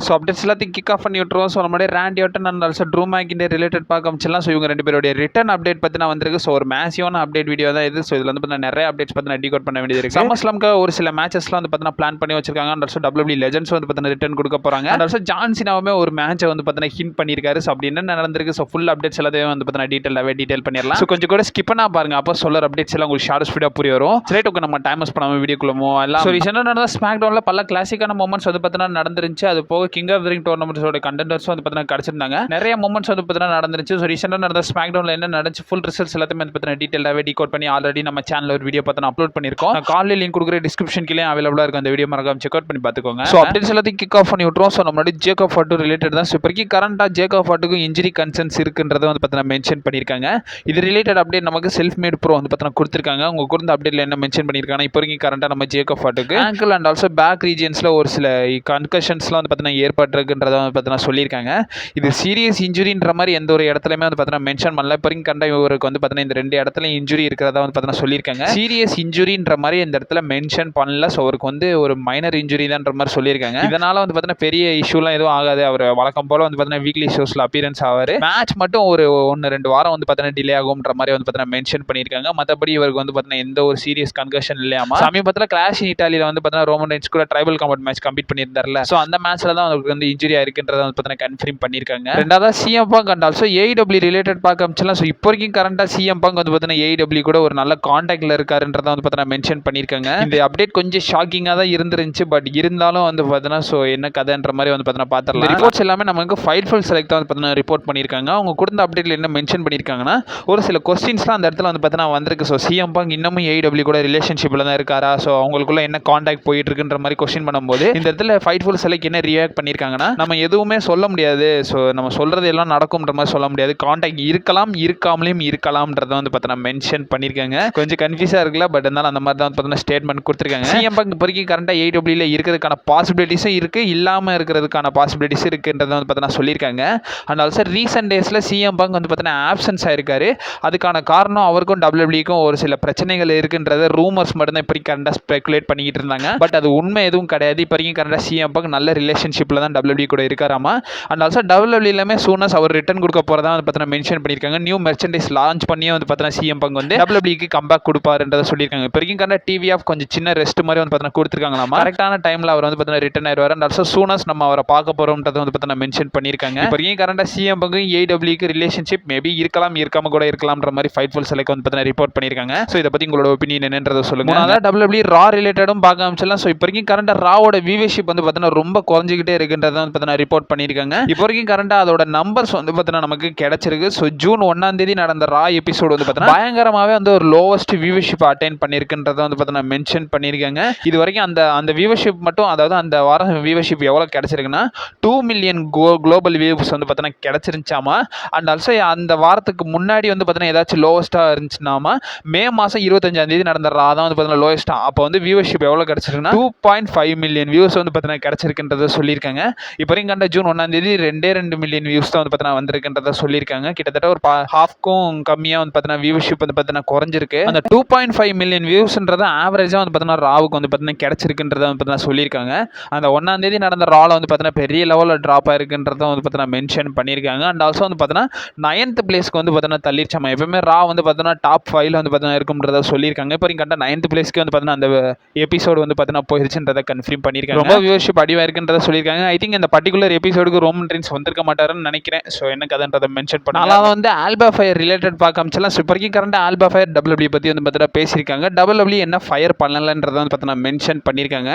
So updates எல்லாத்தையும் kick off பண்ணி விட்டுருவோம். ஸோ நம்மளுடைய Randy Orton and also Drew McIntyre related பார்க்க அமைச்சலாம். ஸோ இவங்க 2 பேருடைய ரிட்டர்ன் அப்டேட் பற்றினா வந்திருக்கு. ஸோ ஒரு மேசிவான அப்டேட் வீடியோ தான் இது. ஸோ இதில் வந்து பார்த்தீங்கன்னா நிறைய அப்டேட்ஸ் பற்றி டிகோட் பண்ண வேண்டியது இருக்குது. சம்மர்ஸ்லாம்க்கு ஒரு சில மேட்சஸ்லாம் வந்து பார்த்தீங்கன்னா பிளான் பண்ணி வச்சிருக்காங்க. அண்ட் ஆல்சோ டபிள்யூபிள்யூ லெஜெண்ட்ஸ் வந்து பார்த்தீங்கன்னா ரிட்டர்ன் கொடுக்க போகிறாங்க. அண்ட் ஆல்சோ ஜான் சீனாவுமே ஒரு மேட்சை வந்து பார்த்தீங்கன்னா ஹிண்ட் பண்ணியிருக்காரு. ஸோ அப்படி என்ன நடந்திருக்கு, ஸோ ஃபுல் அப்டேட்ஸ் எல்லாத்தையும் வந்து பார்த்தீங்கன்னா டீட்டெயில் பண்ணிடலாம். ஸோ கொஞ்சம் கூட ஸ்கிப் பண்ணா பாருங்க, அப்போ சொல்ற அப்டேட்ஸ் எல்லாம் உங்களுக்கு ஷார்ட் ஸ்பீடாக புரிய வரும். சரி, ஓகே, நம்ம டைம் வேஸ்ட் பண்ணாம வீடியோக்குள்ளமோ எல்லாம். ஸோ ரீசெண்டாக நடந்த ஸ்மாக் டவுனில் பல கிளாசிக்கான மூமெண்ட்ஸ் வந்து பார்த்தீங்கன்னா நடந்துருச்சு. அது போக கிங் ஆஃப் தி ரிங் டோர்னமெண்ட்ஸோட கண்டெண்டர்ஸ் வந்து பார்த்தீங்கன்னா கிடைச்சிருந்தாங்க. நிறைய மூமெண்ட்ஸ் வந்து பார்த்தீங்கன்னா நடந்துருச்சு. ஸோ ரீசெண்டாக நடந்த ஸ்மாக் டவுனில் என்ன நடந்துச்சு, ஃபுல் ரிசல்ட்ஸ் எல்லாத்தையும் வந்து பார்த்தீங்கன்னா டீட்டெயிலாகவே டிகோட் பண்ணி ஆல்ரெடி நம்ம சேனல் ஒரு வீடியோ பார்த்தா அப்லோட் பண்ணியிருக்கோம். காலையில் லிங்க் கொடுக்குற டிஸ்கிரிப்ஷன் கீழே அவைலபிளாக இருக்கும். அந்த வீடியோ மறக்காம செக் அவுட் பண்ணி பார்த்துக்கோங்க. ஸோ அப்டேட்ஸ் எல்லாத்தையும் கிக் ஆஃப் பண்ணி விட்டுருவோம். ஸோ நம்மளுடைய ஜேக்கப் ஃபார்ட் ரிலேட்டட் தான். ஸோ இப்போதைக்கு கரண்டாக ஜேக்கப் ஃபார்ட்டுக்கும் இன்ஜுரி கன்சர்ன்ஸ் இருக்குன்றதை வந்து பார்த்தீங்கன்னா மென்ஷன் பண்ணியிருக்காங்க. இது ரிலேட்டட் அப்டேட் நமக்கு செல்ஃப் மேட் ப்ரோ வந்து பார்த்தீங்கன்னா கொடுத்துருக்காங்க. உங்க கொடுத்த அப்டேட்ல என்ன மென்ஷன் பண்ணியிருக்காங்க, இப்போ வரைக்கும் கரண்டாக நம்ம ஜேக்கப் ஃபார்ட்டுக்கு ஆங்கிள் அண்ட் ஆல்சோ பேக் ரீஜன்ஸில் ஒரு சில கன்கஷன்ஸ்லாம் வந்து பார்த்தீங்கன்னா ஏற்பட்டிருக்குன்றதை வந்து பார்த்தீங்கன்னா சொல்லியிருக்காங்க. இது சீரியஸ் இன்ஜுரின்ற மாதிரி எந்த ஒரு இடத்துலையுமே வந்து பார்த்தீங்கன்னா மென்ஷன் பண்ணல. இப்போ வரைக்கும் கண்ட இவருக்கு வந்து பார்த்தீங்கன்னா இந்த 2 இடத்துலையும் இன்ஜுரி இருக்கிறதா வந்து பார்த்தீங்கன்னா சொல்லியிருக்காங்க. சீரியஸ் இன்ஜுரின்ற மாதிரி இந்த இடத்துல மென்ஷன் பண்ணல. ஸோ அவருக்கு வந்து ஒரு மைனர் இன்ஜுரி தான்ற மாதிரி சொல்லியிருக்காங்க. இதனால வந்து பார்த்தீங்கன்னா பெரிய இஷ்யூலாம் எதுவும் ஆகாது. அவர் வழக்கம் போல வந்து பார்த்தீங்கன்னா வீக்லி ஷோஸ்ல அப்பியரன்ஸ் ஆவார். மேட்ச் மட்டும் ஒரு 1-2 வாரம் வந்து பார்த்தீங்கன்னா டிலே ஆகும்ன்ற மாதிரி வந்து பார்த்தீங்கன்னா மென்ஷன் பண்ணியிருக்காங்க. மற்றபடி இவருக்கு வந்து பார்த்தீங்கன்னா எந்த ஒரு சீரியஸ் கன்கஷன் இல்லையாமா. சமீபத்தில் கிளாஷ் இட்டாலியில் வந்து பார்த்தீங்கன்னா ரோமன் ரெயின்ஸ் கூட ட்ரைபல் காம்பட் மேட்ச் கம்ப்ளீட் பண்ணியிருந்தார்ல. ஸோ அந்த மேட்ச்ல தான் அவருக்கு வந்து இன்ஜுரி ஆயிருக்குன்றத வந்து பார்த்தீங்கன்னா கன்ஃபார்ம் பண்ணியிருக்காங்க. ரெண்டாவது CM bunk and also AEW related பார்க்க ஆரம்பிச்சலாம். ஸோ இப்போ வரைக்கும் கரண்டா சிஎம் பங்க் வந்து பார்த்தீங்கன்னா ஏஇடபிள்யூ கூட ஒரு நல்ல கான்டாக்ட்ல இருக்காருன்றத வந்து பார்த்தீங்கன்னா மென்ஷன் பண்ணியிருக்காங்க. இந்த அப்டேட் கொஞ்சம் ஷாக்கிங்காக தான் இருந்துருந்துச்சு. பட் இருந்தாலும் வந்து பார்த்தீங்கன்னா ஸோ என்ன கதைன்ற மாதிரி வந்து பார்த்தீங்கன்னா பார்த்துடலாம். ரிப்போர்ட்ஸ் எல்லாமே நமக்கு ஃபைல் செலக்ட் வந்து பார்த்தீங்கன்னா ரிப்போர்ட் பண்ணியிருக்காங்க. அவங்க கொடுத்த அப்டேட்ல என்ன மென்ஷன் பண்ணியிருக்காங்கன்னா, ஒரு சில கொஸ்டின்ஸ்லாம் அந்த இடத்துல வந்து பார்த்தீங்கன்னா வந்திருக்கு. ஸோ சிஎம் பங்க் இன்னமும் ஏஇடபிள்யூ கூட ரிலேஷன்ஷிப்ல தான் இருக்காரா, ஸோ அவங்களுக்குள்ள என்ன கான்டாக்ட் போயிட்டு இருக்குன்ற மாதிரி கொஸ்டின் பண்ணும்போது இந்த இடத்துல ஃபைட்ஃபுல் செலக்ட் என்ன ரியாக்ட் பண்ணியிருக்காங்கன்னா, நம்ம எதுவுமே சொல்ல முடியாது. ஸோ நம்ம சொல்றது எல்லாம் நடக்கும்ன்ற மாதிரி சொல்ல முடியாது. கான்டாக்ட் இருக்கலாம், இருக்காமலேயும் இருக்கலாம்ன்றத வந்து பார்த்தீங்கன்னா மென்ஷன் பண்ணியிருக்காங்க. கொஞ்சம் கன்ஃபியூஸா இருக்குல்ல, பட் இருந்தாலும் அந்த மாதிரி தான் வந்து பார்த்தீங்கன்னா ஸ்டேட்மெண்ட் கொடுத்துருக்காங்க. சிஎம் பங்க் இப்போதைக்கு கரண்டா ஏஇடபிள்யூல இருக்கிறதுக்கான பாசிபிலிட்டிஸும் இருக்கு, இல்லாம இருக்கிறதுக்கான பாசிபிலிட்டிஸ் இருக்குன்றத வந்து பார்த்தீங்கன்னா சொல்லியிருக்காங்க. அண்ட் ஆல்சோ ரீசெண்ட் டேஸ்ல சிஎம் பங்க் வந்து பார்த்தீங்கன்னா ஆப்சன்ஸ் ஆயிருக்காரு. அதுக்கான காரணம் அவருக்கும் டபிள்யூபிள்யூக்கும் ஒரு சில பிரச்சனைகள் இருக்குன்றத ரூமர்ஸ் மட்டும் தான் இப்போதைக்கு கரண்டா ஸ்பெகுலேட் பண்ணிக்கிட்டு இருந்தாங்க. பட் அது உண்மை எதுவும் கிடையாது. இப்போதைக்கு கரண்டா சிஎம் பங்க் நல்ல ரிலேஷன்ஷிப்ல தான் டபிள்யூபிள்யூ கூட இருக்காராமா. அண்ட் ஆல்சோ டபிள்யூபிள்யூலமே சூனஸ் அவர் ரிட்டர்ன் கொடுக்க போறதா வந்து பார்த்தீங்கன்னா மென்ஷன் பண்ணியிருக்காங்க. நியூ மெர்ச்சன்டைஸ் லான்ச் பண்ணியே வந்து பார்த்தீங்கன்னா சிஎம் பங்க் வந்து டபிள்யூபிள்யூக்கு கம்பேக் கொடுப்பாருன்றதை சொல்லியிருக்காங்க. இப்போதைக்கு கரண்டா டிவி ஆஃப் கொஞ்சம் சின்ன ரெஸ்ட் மாதிரி வந்து பார்த்தீங்கன்னா கொடுத்துருக்காங்களாமா. கரெக்டான டைம்ல அவர் வந்து பார்த்தீங்கன்னா ரிட்டர்ன் ஆயிடுவார். அண்ட் ஆல்சோ சூனஸ் நம்ம அவரை பார்க்க போறோம்ன்றதை வந்து பார்த்தீங்கன்னா மென்ஷன் பண்ணியிருக்காங்க. இப்போதைக்கு கரண்டா சிஎம் பங்க் ஏஇடபிள்யூக்கு ரிலேஷன்ஷிப் மேபி இருக்கலாம், இருக்காம கூட இருக்கலாம்ன்ற மாதிரி ஃபைட்ஃபுல் செலக்ட் வந்து பார்த்தீங்கன்னா ரிப்போர்ட் பண்ணியிருக்காங்க. ஸோ இதை பத்தி உங்களோட ஒப்பீனியன் என்னன்றதை சொல்லுங்க. அதான் டபிள்யூபிள்யூ ரா ரிலேட்டடும் பார்க்க ஆரம்பிச்சலாம். ஸோ இப்போ வரைக்கும் கரண்டா ராவோட வியூவர்ஷிப் வந்து பார்த்தீங்கன்னா ரொம்ப குறைஞ்சிக்கிட்டே இருக்குன்றதை வந்து பார்த்தீங்கன்னா ரிப்போர்ட் பண்ணியிருக்காங்க. இப்போ வரைக்கும் கரண்டா அதோட நம்பர்ஸ் வந்து பார்த்தீங்கன்னா நமக்கு கிடைச்சிருக்கு. ஸோ ஜூன் 1ஆம் தேதி நடந்த ரா எபிசோடு வந்து பார்த்தீங்கன்னா பயங்கரமாவே வந்து ஒரு லோவஸ்ட் வியூவர்ஷிப் அட்டைன் பண்ணியிருக்குன்றதை வந்து பார்த்தீங்கன்னா மென்ஷன் பண்ணியிருக்காங்க. இது வரைக்கும் அந்த வியூவர்ஷிப் மட்டும், அதாவது அந்த வாரம் வியூவர்ஷிப் எவ்வளோ கிடைச்சிருக்குன்னா 2 மில்லியன் குளோபல் வியூஸ் வந்து பார்த்தீங்கன்னா கிடைச்சிருந்துச்சாமா. அண்ட் ஆல்சோ அந்த வாரத்துக்கு முன்னாடி வந்து பார்த்தீங்கன்னா ஏதாச்சும் லோவஸ்டா இருந்துச்சுனாமா மே மாதம் 25ஆம் தேதி நடந்த ரா தான் வந்து பார்த்தீங்கன்னா லோவஸ்டா. அப்போ வந்து வியூவர்ஷிப் எவ்வளோ கிடைச்சிருக்குன்னா 2.5 மில்லியன் வியூஸ் வந்து பார்த்தீங்கன்னா கிடைச்சிருக்குன்றதை சொல்லியிருக்காங்க. இப்போ வரைக்கும் கண்ட ஜூன் 1ஆம் தேதி 2 மில்லியன் வியூஸ் தான் வந்து பார்த்தீங்கன்னா வந்திருக்குன்றதை சொல்லியிருக்காங்க. கிட்டத்தட்ட ஒரு ஹாஃப்க்கும் கம்மியாக வந்து பார்த்தீங்கன்னா வியூவர்ஷிப் வந்து பார்த்தீங்கன்னா குறைஞ்சிருக்கு. அந்த 2.5 மில்லியன் வியூஸ்ன்றதை ஆவரேஜாக வந்து பார்த்தீங்கன்னா ராவுக்கு வந்து பார்த்தீங்கன்னா கிடைச்சிருக்குன்றதை வந்து பார்த்தீங்கன்னா சொல்லியிருக்காங்க. அந்த 1ஆம் தேதி நடந்த ரால வந்து பார்த்தீங்கன்னா பெரிய லெவலில் ட்ராப் ஆயிருக்குன்றதை வந்து பார்த்தீங்கன்னா மென்ஷன் பண்ணியிருக்காங்க. அண்ட் ஆல்சோ வந்து பார்த்தீங்கன்னா 9th பிளேஸ்க்கு வந்து பார்த்தீங்கன்னா தள்ளிடுச்சாமா. எப்பவுமே ரா வந்து பார்த்தீங்கன்னா டாப் 5ல வந்து பார்த்தீங்கன்னா இருக்கும்ன்றதை சொல்லியிருக்காங்க. இப்போ கரெக்டாக 9th பிளேஸ்க்கு வந்து பார்த்தீங்கன்னா அந்த எபிசோடு வந்து பார்த்தீங்கன்னா போயிருச்சுன்றதை கன்ஃபார்ம் பண்ணியிருக்காங்க. ரொம்ப வியூவர்ஷிப் அடிவாயிருக்குன்றதை சொல்லியிருக்காங்க. ஐ திங்க் இந்த பர்டிகுலர் எபிசோடுக்கு ரோமன் ரெயின்ஸ் வந்திருக்க மாட்டாருன்னு நினைக்கிறேன். ஸோ என்ன கதைன்றதை மென்ஷன் பண்ணாங்க. அதனால வந்து ஆல்பா ஃபயர் ரிலேட்டட் பார்க்க ஆரம்பிச்சலாம். இப்போ வரைக்கும் கரெக்டாக ஆல்பா ஃபயர் டபிள்யூபிள்யூ பற்றி வந்து பார்த்தீங்கன்னா பேசியிருக்காங்க. டபிள்யூபிள்யூ என்ன ஃபயர் பண்ணலன்றதை வந்து பார்த்தீங்கன்னா மென்ஷன் பண்ணியிருக்காங்க.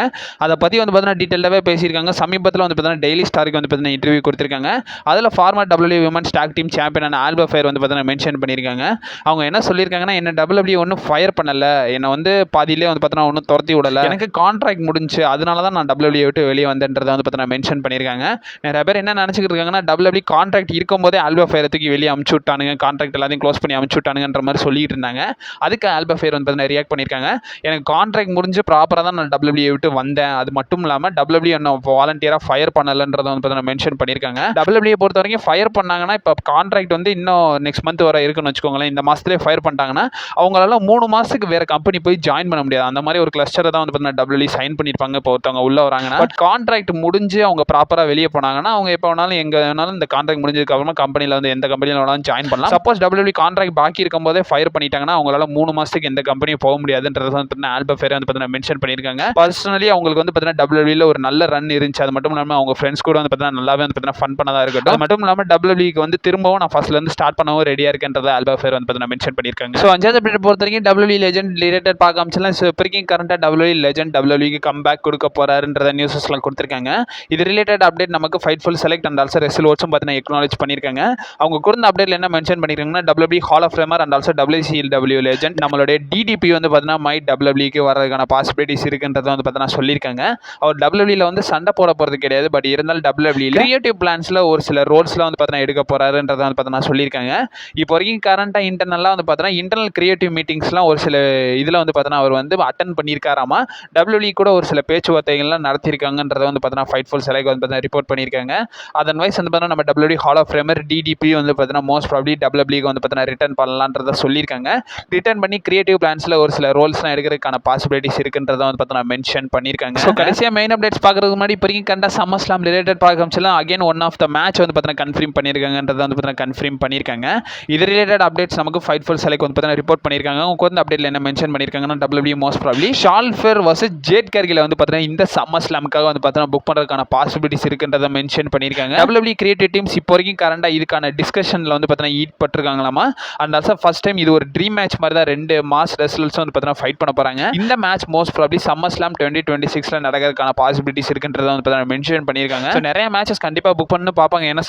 அதை பற்றி வந்து பார்த்தீங்கன்னா டீட்டெயிலாகவே பேசியிருக்காங்க. சமீபத்தில் வந்து பார்த்தீங்கன்னா டெய்லி ஸ்டாருக்கு வந்து பார்த்தீங்கன்னா இன்டர்வியூ கொடுத்துருக்காங்க. அதில் former WW women's tag team சாம்பியனான ஆல்பா ஃபயர் வந்து பார்த்தீங்கன்னா மென்ஷன் பண்ணியிருக்காங்க. அவங்க என்ன சொல்லியிருக்காங்கன்னா, என்ன டபிள்யூபிள்யூ ஒன்றும் ஃபயர் பண்ணல, என்னை வந்து பாதியிலே வந்து பார்த்தீங்கன்னா ஒன்றும் துரத்தி விடலை, எனக்கு கான்ட்ராக்ட் முடிஞ்சு, அதனால தான் நான் டபிள்யூபிள்யூ விட்டு வெளியே வந்தேன்றதை வந்து பார்த்தீங்கன்னா மென்ஷன் பண்ணியிருக்காங்க. நிறைய பேர் என்ன நினச்சிக்கிட்டு இருக்காங்கன்னா, டபிள்யூபிள்யூ கான்ட்ராக்ட் இருக்கும்போதே ஆல்பா ஃபயர் தூக்கி வெளியே அமுச்சு விட்டானுங்க, கான்ட்ராக்ட் எல்லாத்தையும் க்ளோஸ் பண்ணி அமுச்சு விட்டானுங்கன்ற மாதிரி சொல்லிட்டு இருந்தாங்க. அதுக்கு ஆல்பா ஃபயர் வந்து பார்த்தீங்கன்னா ரியாக்ட் பண்ணியிருக்காங்க. எனக்கு கான்ட்ராக்ட் முடிஞ்சு ப்ராப்பராக தான் நான் டபிள்யூபிள்யூ விட்டு வந்தேன், அது மட்டும் இல்லாமல் டபிள்யூபிள்யூ என்ன வாலண்டியராக ஃபயர் பண்ணலன்றதை வந்து பார்த்தீங்கன்னா மென்ஷன் பண்ணியிருக்காங்க. டபிள்யூபிள்யூ பொறுத்த வரைக்கும் ஃபயர் பண்ணாங்கன்னா, இப்போ கான்ட்ராக்ட் வந்து இன்னும் நெக்ஸ்ட் மந்த் வர இருக்குன்னு வச்சுக்கோங்களேன். இந்த மாதத்துலேயே ஃபயர் பண்ணிட்டாங்கன்னா அவங்களால 3 மாதத்துக்கு வேறு கம்பெனி போய் ஜாயின் பண்ண முடியாது. அந்த மாதிரி ஒரு கிளஸ்டரை தான் வந்து பார்த்தீங்கன்னா டபிள்யூபிள்யூ சைன் பண்ணியிருப்பாங்க இப்போ ஒருத்தவங்க உள்ள வராங்கன்னா. பட் கான்ட்ராக்ட் முடிஞ்சு முடிஞ்சு அவங்க ப்ராப்பராக வெளியே போனாங்கன்னா அவங்க எப்போ வேணாலும் எங்கே வேணாலும் இந்த கான்ட்ராக்ட் முடிஞ்சதுக்கு அப்புறமா கம்பெனியில் வந்து எந்த கம்பெனியில் வேணாலும் ஜாயின் பண்ணலாம். சப்போஸ் WWE கான்ட்ராக்ட் பாக்கி இருக்கும் போதே ஃபயர் பண்ணிட்டாங்கன்னா அவங்களால 3 மாசத்துக்கு எந்த கம்பெனியும் போக முடியாதுன்றது வந்து ஆல்பர்ட் ஃபெரர் வந்து பார்த்தீங்கன்னா மென்ஷன் பண்ணியிருக்காங்க. பர்சனலி அவங்களுக்கு வந்து பார்த்தீங்கன்னா WWE ஒரு நல்ல ரன் இருந்துச்சு. அது மட்டும் இல்லாமல் அவங்க ஃப்ரெண்ட்ஸ் கூட வந்து பார்த்தீங்கன்னா நல்லாவே வந்து பார்த்தீங்கன்னா ஃபன் பண்ணதா இருக்கட்டும். அது மட்டும் இல்லாமல் WWEக்கு வந்து திரும்பவும் நான் ஃபர்ஸ்ட்ல இருந்து ஸ்டார்ட் பண்ணவும் ரெடியா இருக்கேன்றதை ஆல்பர்ட் ஃபெரர் வந்து பார்த்தீங்கன்னா மென்ஷன் பண்ணியிருக்காங்க. ஸோ 5வது அப்டேட் பொறுத்த வரைக்கும் WWE லெஜெண்ட் ரிலேட்டட் பார்க்க ஆரம்பிச்சலாம். ஸோ இப்போதைக்கு கரண்டாக WWE லெஜெண்ட் WWEக்கு கம்பேக் கொடுக்க போறாருன்றத நியூஸஸ்லாம் கொடுத்துருக்காங்க. இது ரிலேட்டட் அப்டேட் நமக்கு Fightful Select and also wrestle ஓட்ஸும் பார்த்தீங்கன்னா எக்னாலஜ் பண்ணியிருக்காங்க. அவங்க கொடுத்த அப்டேட்ல என்ன மென்ஷன் பண்ணிருக்காங்கன்னா WWE hall of famer and also WCW legend நம்மளுடைய DDP வந்து பார்த்தீங்கன்னா மை WWEக்கு வரதுக்கான பாசிபிலிட்டிஸ் இருக்குன்றதை வந்து பார்த்தீங்கன்னா சொல்லியிருக்காங்க. அவர் WWEல வந்து சண்டை போட போறது கிடையாது. பட் இருந்தாலும் WWE கிரியேட்டிவ் பிளான்ஸ்ல ஒரு சில ரோல்ஸ்ல வந்து பார்த்தீங்கன்னா எடுக்க போறாருன்றதை வந்து பார்த்தீங்கன்னா சொல்லியிருக்காங்க. இப்போ வரைக்கும் கரண்டா இன்டர்னலா வந்து பார்த்தீங்கன்னா இன்டர்னல் கிரியேட்டிவ் மீட்டிங்ஸ்லாம் ஒரு சில இதில் வந்து பார்த்தீங்கன்னா அவர் வந்து அட்டன் பண்ணியிருக்காராமா. WWE கூட ஒரு சில பேச்சுவார்த்தைகள்லாம் நடத்திருக்காங்கன்றதை வந்து பார்த்தீங்கன்னா ஃபைட்ஃபுல் செலக்ட் வந்து பார்த்தீங்கன்னா ரிப்போர்ட் பண்ணியிருக்காங்க. அதன் வைஸ் வந்து பார்த்தீங்கன்னா நம்ம WWE hall of famer DDP வந்து பார்த்தீங்கன்னா மோஸ்ட் ப்ராபப்லி WWEக்கு வந்து பார்த்தீங்கன்னா ரிட்டர்ன் பண்ணலான்றதை சொல்லியிருக்காங்க. ரிட்டர்ன் பண்ணி கிரியேட்டிவ் பிளான்ஸ்ல ஒரு சில ரோல்ஸ்லாம் எடுக்கிறதுக்கான பாசிபிலிட்டிஸ் இருக்குன்றதை வந்து பார்த்தீங்கன்னா மென்ஷன் பண்ணியிருக்காங்க. ஸோ கடைசியாக மெயின் அப்டேட்ஸ் பார்க்கறதுக்கு முன்னாடி இப்போ வரைக்கும் கண்டா சம்மர்ஸ்லாம் ரிலேட்டட் பார்க்க ஆரம்பிச்சலாம். Again one of the match வந்து பார்த்தீங்கன்னா கன்ஃபார்ம் பண்ணியிருக்காங்கன்றதை வந்து பார்த்தீங்கன்னா கன்ஃபார்ம் பண்ணியிருக்காங்க. இது ரிலேட்டட் அப்டேட்ஸ் நமக்கு ஃபைட்ஃபுல் செலக்ட் வந்து பார்த்தீங்கன்னா ரிப்போர்ட் பண்ணியிருக்காங்க. அவங்க வந்து அப்டேட்ல என்ன மென்ஷன் பண்ணியிருக்காங்கன்னா WWE மோஸ்ட் ப்ராபப்லி ஷால்ஃபர் வர்சஸ் ஜேட் கார்கில் வந்து பார்த்தீங்கன்னா இந்த சம்மர் ஸ்லாமுக்காக வந்து பார்த்தீங்கன்னா புக் பண்ணுறதுக்கான பாசிபிலிட்டிஸ் இருக்குன்றதை மென்ஷன் பண்ணியிருக்காங்க. WWE கிரியேட்டிவ் டீம்ஸ் இப்போ வரைக்கும் கரண்டா இதுக்கான டிஸ்கஷன்ல வந்து பார்த்தீங்கன்னா ஈடுபட்டிருக்காங்களாமா. அண்ட் ஆல்சோ ஃபர்ஸ்ட் டைம் இது ஒரு ட்ரீம் மேட்ச் மாதிரி தான் 2 மாஸ் ரெஸ்லர்ஸ் வந்து பார்த்தீங்கன்னா ஃபைட் பண்ண போறாங்க. இந்த match most probably SummerSlam 2026ல நடக்கிறதுக்கான பாசிபிலிட்டிஸ் இருக்குன்றதை வந்து பார்த்தீங்கன்னா மென்ஷன் பண்ணியிருக்காங்க. ஸோ நிறைய மேட்சஸ் கண்டிப்பாக புக் பண்ணி பார்ப்பாங்க. ஏன்னா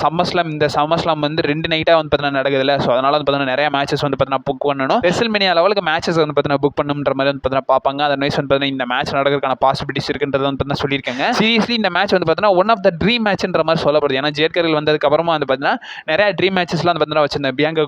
இந்த சம்மர் ஸ்லாம் வந்து 2 நைட்டாக வந்து பார்த்தீங்கன்னா நடக்குதுல்ல. ஸோ அதனால வந்து பார்த்தீங்கன்னா நிறைய மேட்சஸ் வந்து பார்த்தீங்கன்னா புக் பண்ணணும். ரெஸ்ல்மேனியா லெவலுக்கு மேட்சஸ் வந்து பார்த்தீங்கன்னா புக் பண்ணுன்ற மாதிரி வந்து பார்த்தீங்கன்னா பார்ப்பாங்க. அதன் வைஸ் வந்து பார்த்தீங்கன்னா இந்த மேட்ச் நடக்கிறதுக்கான பாசிபிலிட்டிஸ் இருக்குன்றதை வந்து பார்த்தீங்கன்னா சொல்லியிருக்காங்க. சீரியஸ்லி இந்த மேட்ச் வந்து பார்த்தீங்கன்னா ஒன் ஆஃப் த ட்ரீம் மேட்ச்ன்ற மாதிரி சொல்லப்படுது. ஏன்னா ஜேட் கார்கில் வந்ததுக்கு அப்புறமா வந்து பார்த்தீங்கன்னா நிறைய ட்ரீம் மேட்சஸ்லாம் வந்து பார்த்தீங்கன்னா வச்சிருந்தேன். பியாங்கா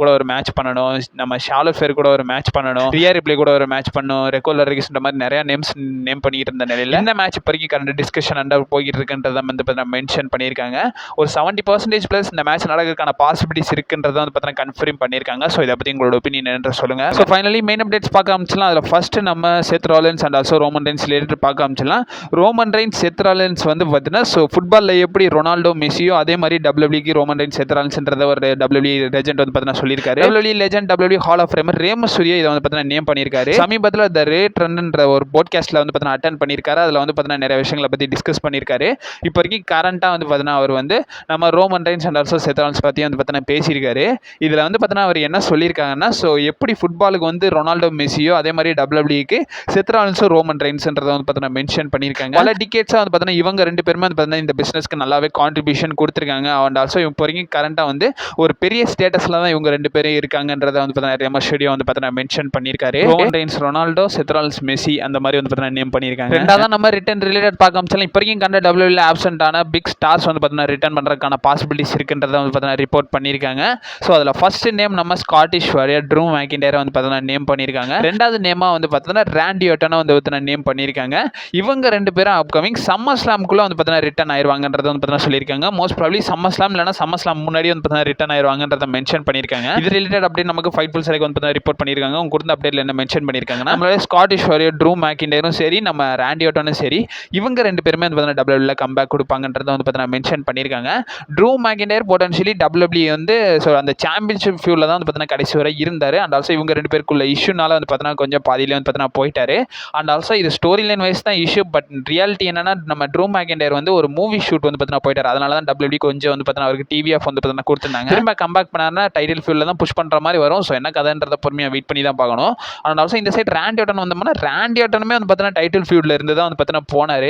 கூட ஒரு மேட்ச் பண்ணணும், நம்ம ஷார்லட் ஃபேர் கூட ஒரு மேட்ச் பண்ணணும், ரியா ரிப்ளே கூட ஒரு மேட்ச் பண்ணணும், ரெக்கோலர் ரெகிஸ்ன்ற மாதிரி நிறைய நேம் பண்ணிட்டு இருந்த நிலையில் இந்த மேட்ச் இப்போதைக்கு கரண்ட் டிஸ்கஷன் அண்டர் போயிட்டு இருக்குன்றதை வந்து பார்த்தீங்கன்னா மென்ஷன் பண்ணியிருக்காங்க. ஒரு 70% பிளஸ் இந்த மேட்ச் நடக்கிறதுக்கான பாசிபிலிட்டிஸ் இருக்குன்றதை வந்து பார்த்தீங்கன்னா கன்ஃபார்ம் பண்ணியிருக்காங்க. ஸோ இதை பற்றி உங்களோட ஒப்பீனியன் என்று சொல்லுங்க. ஸோ ஃபைனலி மெயின் அப்டேட்ஸ் பார்க்க ஆரம்பிச்சலாம். அதில் ஃபர்ஸ்ட் நம்ம Seth Rollins and also Roman Reigns related பார்க்க ஆரம்பிச்சலாம். ரோமன் ரெயின்ஸ் செத் ராலின்ஸ் வந்து பார்த்தீங்கன்னா ஸோ ஃபுட்பாலில் எப்படி ரொனால்டோ மெஸ்ஸியோ அதே மாதிரி WWEக்கு ரோமன் ரெயின்ஸ் செத் ராலின்ஸ்ன்றத ஒரு WWE லெஜெண்ட் வந்து பார்த்தீங்கன்னா சொல்லியிருக்காரு. WWE legend WWE hall of famer ரேமஸ் சூரியா இதை வந்து பார்த்தீங்கன்னா நேம் பண்ணியிருக்காரு. சமீபத்தில் த ரேட் ரன்ன்ற ஒரு போட்காஸ்ட்ல வந்து பார்த்தீங்கன்னா அட்டன் பண்ணியிருக்காரு. அதில் வந்து பார்த்தீங்கன்னா நிறைய விஷயங்களை பற்றி டிஸ்கஸ் பண்ணியிருக்காரு. இப்போ வரைக்கும் கரண்டாக வந்து பார்த்தீங்கன்னா அவர் வந்து நம்ம ரோமன் ரெயின்ஸ் அண்ட் ஆல்சோ செத் ராலின்ஸ் பற்றி வந்து பார்த்தீங்கன்னா பேசியிருக்காரு. இதில் வந்து பார்த்தீங்கன்னா அவர் என்ன சொல்லியிருக்காங்கன்னா ஸோ எப்படி ஃபுட்பாலுக்கு வந்து ரொனால்டோ மெஸ்ஸியோ அதே மாதிரி WWEக்கு செத் ராலின்ஸும் ரோமன் ரெயின்ஸ்ன்றதை வந்து பார்த்தீங்கன்னா மென்ஷன் பண்ணியிருக்காங்க. பல டிகேட்ஸாக வந்து பார்த்தீங்கன்னா இவங்க 2 பேருமே வந்து பார்த்தீங்கன்னா இந்த பிஸ்னஸ்க்கு நல்லாவே கான்ட்ரிபியூஷன் கொடுத்துருக்காங்க. அண்ட் ஆல்சோ இப்போ வரைக்கும் கரண்டாக வந்து ஒரு பெரிய ஸ்டேட்டஸில் தான் இவங்க 2 பேரும் இருக்காங்கன்றதை வந்து பார்த்தீங்கன்னா ரேமஸ் சூரியா வந்து பார்த்தீங்கன்னா மென்ஷன் பண்ணியிருக்காரு. ரோமன் ரெயின்ஸ் ரொனால்டோ, செத் ராலின்ஸ் மெஸ்ஸி அந்த மாதிரி வந்து பார்த்தீங்கன்னா நேம் பண்ணியிருக்காங்க. ரெண்டாவது நம்ம ரிட்டர்ன் ரிலேட்டட் பார்க்க ஆரம்பிச்சலாம். இப்போ வரைக்கும் கண்ட WWEல ஆப்சென்ட் ஆன பிக் ஸ்டார்ஸ் வந்து பார்த்தீங்கன்னா ரிட்டர்ன் பண்ணுறதுக்கான பாசிபிலிட்டிஸ் இருக்குன்றதை வந்து பார்த்தீங்கன்னா ரிப்போர்ட் பண்ணியிருக்காங்க. ஸோ அதில் ஃபர்ஸ்ட் நேம் நம்ம ஸ்காட்டிஷ் வாரியர் ட்ரூ மேக்கின்டையரை வந்து பார்த்தீங்கன்னா நேம் பண்ணியிருக்காங்க. ரெண்டாவது நேமாக வந்து பார்த்தீங்கன்னா ராண்டி ஆர்டனை வந்து பார்த்தீங்கன்னா நேம் பண்ணியிருக்காங்க. இவங்க 2 பேரும் அப்கமிங் சம்மர் ஸ்லாம்குள்ள வந்து பார்த்தீங்கன்னா ரிட்டர்ன் ஆயிருவாங்கன்றதை வந்து பார்த்தீங்கன்னா சொல்லியிருக்காங்க. மோஸ்ட் ப்ராபப்லி சம்மர் ஸ்லாம் இல்லைனா சம்மர் ஸ்லாம் முன்னாடி வந்து பார்த்தீங்கன்னா ரிட்டர்ன் ஆயிருவாங்கன்றதை மென்ஷன் பண்ணியிருக்காங்க. இது ரிலேட்டட் அப்டேட் நமக்கு ஃபைட்ஃபுல் செலக்ட் வந்து பார்த்தீங்கன்னா ரிப்போர்ட் பண்ணியிருக்காங்க. அவங்க கொடுத்த அப்டேட்ல என்ன மென்ஷன் பண்ணியிருக்காங்க, நம்மளோட ஸ்காட்டிஷ் வாரியர் ட்ரூ மேக்கின்டையரும் சரி நம்ம ராண்டி ஆர்டனும் சரி இவங்க 2 பேருமே வந்து பார்த்தீங்கன்னா WWEல கம்பேக் கொடுப்பாங்கன்றதை வந்து பார்த்தீங்கன்னா மென்ஷன் பண்ணியிருக்காங்க. ட்ரூ மேக்கின்டையர் பொட்டன்ஷியலி WWE வந்து ஸோ அந்த சாம்பியன்ஷிப் ஃபியூல தான் வந்து பார்த்தீங்கன்னா கடைசி வரை இருந்தார். அண்ட் ஆல்சோ இவங்க 2 பேருக்குள்ள இஷ்யூனால வந்து பார்த்தீங்கன்னா கொஞ்சம் பாதியிலே வந்து பார்த்தீங்கன்னா போயிட்டாரு. அண்ட் ஆல்சோ இது ஸ்டோரி லைன் வைஸ் தான் இஷ்யூ. பட் ரியாலிட்டி என்னன்னா நம்ம ட்ரூ மேக்கின்டையர் வந்து ஒரு மூவி ஷூட் வந்து பார்த்தீங்கன்னா போயிட்டார். அதனால தான் WWE கொஞ்சம் வந்து பார்த்தீங்கன்னா அவருக்கு டிவி ஆஃப் வந்து பார்த்தீங்கன்னா கொடுத்துருந்தாங்க. திரும்ப கம்பேக் பண்ணாருன்னா டைட்டில் ஃபியூல தான் புஷ் பண்ணுற மாதிரி வரும். ஸோ என்ன கதைன்றதை பொறுமையாக வெயிட் பண்ணி தான் பார்க்கணும். அண்ட் ஆல்சோ இந்த சைட் ராண்டி ஆர்டன் வந்தோம்னா ராண்டி ஆர்டனுமே வந்து பார்த்தீங்கன்னா டைட்டில் ஃபியூட்ல இருந்து தான் வந்து பார்த்தீங்கன்னா போனார்.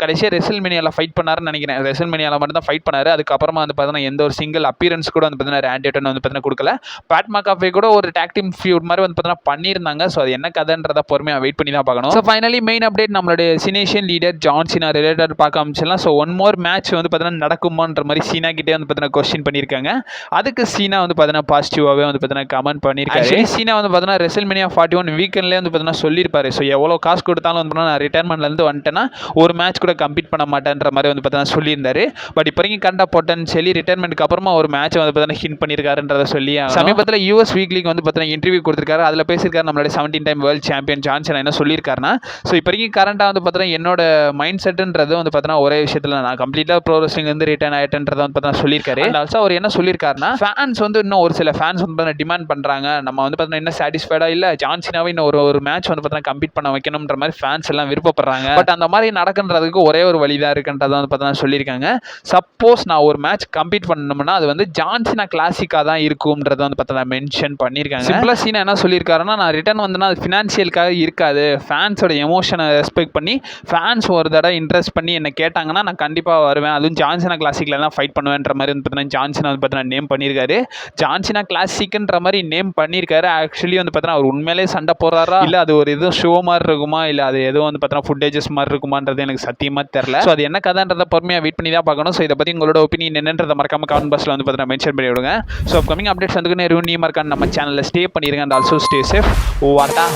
கடைசியாக ரெஸ்ல்மேனியால ஃபைட் பண்ணாருன்னு நினைக்கிறேன். ரெஸ்ல்மேனியால மட்டும் தான் ஃபைட் பண்ணாரு. அதுக்கப்புறமா வந்து பார்த்தீங்கன்னா எந்த ஒரு சிங்கிள் அப்பியரன்ஸ் கூட வந்து பார்த்தீங்கன்னா ராண்டி ஆர்டன் வந்து பார்த்தீங்கன்னா கொடுக்கல. பேட் மேக்காஃபே கூட ஒரு டாக் டீம் ஃபியூட் மாதிரி வந்து பார்த்தீங்கன்னா பண்ணியிருந்தாங்க. ஸோ அது என்ன கதைன்றதை பொறுமையாக வெயிட் பண்ணி தான் பார்க்கணும். ஸோ ஃபைனலி மெயின் அப்டேட் நம்மளுடைய சினேஷியன் லீடர் ஜான் சீனா ரிலேட்டட் பார்க்க ஆரம்பிச்சிடலாம். ஸோ ஒன் மோர் மேட்ச் வந்து பார்த்தீங்கன்னா நடக்குமான்ற மாதிரி சீனா கிட்டே வந்து பார்த்தீங்கன்னா கொஸ்டின் பண்ணியிருக்காங்க. அதுக்கு சீனா வந்து பார்த்தீங்கன்னா பாசிட்டிவாகவே வந்து பார்த்தீங்கன்னா கமெண்ட் பண்ணியிருக்காரு. சீனா வந்து பார்த்தீங்கன்னா ரெஸ்ல்மேனியா 41 வீக்கெண்ட்லேயே வந்து பார்த்தீங்கன்னா சொல்லியிருப்பாரு. ஸோ எவ்வளோ காசு கொடுத்தாலும் வந்து பார்த்தீங்கன்னா நான் ரிட்டைர்மெண்ட்லேருந்து வந்துட்டேன்னா ஒரு மேட்ச் கூட கம்ப்ளீட் பண்ண மாட்டேன்ற மாதிரி வந்து பார்த்தீங்கன்னா சொல்லியிருந்தாரு. பட் இப்போ வரைக்கும் கண்ட பொட்டன்ஷியலி ரிட்டைர்மெண்ட்டுக்கு அப்புறமா ஒரு மேட்ச் வந்து பார்த்தீங்கன்னா ஹிண்ட் பண்ணியிருக்காருன்றதை சொல்லி சமீபத்தில் US வீக்லிக்கு வந்து பார்த்தீங்கன்னா இன்டர்வியூ கொடுத்துருக்காரு. அதில் பேசியிருக்காரு நம்மளுடைய 17 time world champion John Cena என்ன சொல்லியிருக்காருன்னா ஸோ இப்போ வரைக்கும் கரண்டாக வந்து பார்த்தீங்கன்னா என்னோட மைண்ட் செட்டுன்றது வந்து பார்த்தீங்கன்னா ஒரே விஷயத்தில் நான் கம்ப்ளீட்டாக ப்ரோ ரெஸ்லிங் வந்து ரிட்டர்ன் ஆகிட்டேன்றதை வந்து பார்த்தீங்கன்னா சொல்லியிருக்காரு. அண்ட் ஆல்சோ அவர் என்ன சொல்லியிருக்காருன்னா, ஃபேன்ஸ் வந்து இன்னும் ஒரு சில ஃபேன்ஸ் வந்து பார்த்தீங்கன்னா டிமாண்ட் பண்ணுறாங்க, நம்ம வந்து பார்த்தீங்கன்னா இன்னும் சாட்டிஸ்ஃபைடாக இல்லை, ஜான் சீனாவை இன்னும் ஒரு மேட்ச் வந்து பார்த்தீங்கன்னா கம்ப்ளீட் பண்ண வைக்கணுன்ற மாதிரி ஃபேன்ஸ் எல்லாம் விருப்பப்படுறாங்க. பட் அந்த மாதிரி நடக்குன்றதுக்கு ஒரே ஒரு வழி தான் இருக்குன்றதை வந்து பார்த்தீங்கன்னா சொல்லியிருக்காங்க. சப்போஸ் நான் ஒரு மேட்ச் கம்ப்ளீட் பண்ணணும்னா அது வந்து ஜான் சீனா கிளாசிக்காக தான் இருக்கும்ன்றதை வந்து பார்த்தீங்கன்னா மென்ஷன் பண்ணியிருக்காங்க. சிம்பிளாக சீனா என்ன சொல்லியிருக்காருன்னா, நான் ரிட்டர்ன் வந்தேன்னா அது ஃபினான்ஷியலுக்காக இருக்காது, ஃபேன்ஸோட எமோஷனை ரெஸ்பெக்ட் பண்ணி ஃபேன்ஸ் ஒரு தடவை இன்ட்ரெஸ்ட் பண்ணி என்ன கேட்டாங்கன்னா நான் கண்டிப்பாக வருவேன், அதுவும் ஜான்சினா கிளாசிக்கில் தான் ஃபைட் பண்ணுவேன்ற மாதிரி வந்து பார்த்தீங்கன்னா ஜான்சினா வந்து பார்த்தீங்கன்னா நேம் பண்ணியிருக்காரு. ஜான்சினா கிளாசிக்ன்ற மாதிரி நேம் பண்ணியிருக்காரு. ஆக்சுவலி வந்து பார்த்தீங்கன்னா அவர் உண்மையிலே சண்டை போடுறாரா இல்லை அது ஒரு எதுவும் ஷோ மாதிரி இருக்குமா இல்லை அது எதுவும் வந்து பார்த்தீங்கன்னா ஃபுட்டேஜஸ் மாதிரி இருக்குமான்றது எனக்கு சத்தியமாக தெரில. ஸோ அது என்ன கதைன்றதை பொறுமையாக வெயிட் பண்ணி தான் பார்க்கணும். ஸோ இதை பற்றி உங்களோட ஒப்பீனியன் என்னன்றதை மறக்காம கமெண்ட் பாக்ஸில் வந்து பார்த்தீங்கன்னா மென்ஷன் பண்ணி விடுங்க. ஸோ அப்கமிங் அப்டேட்ஸ் வந்து நேரம் நீ மறக்காம நம்ம சேனலில் ஸ்டே பண்ணிடுங்க. And also stay safe. வாட்டா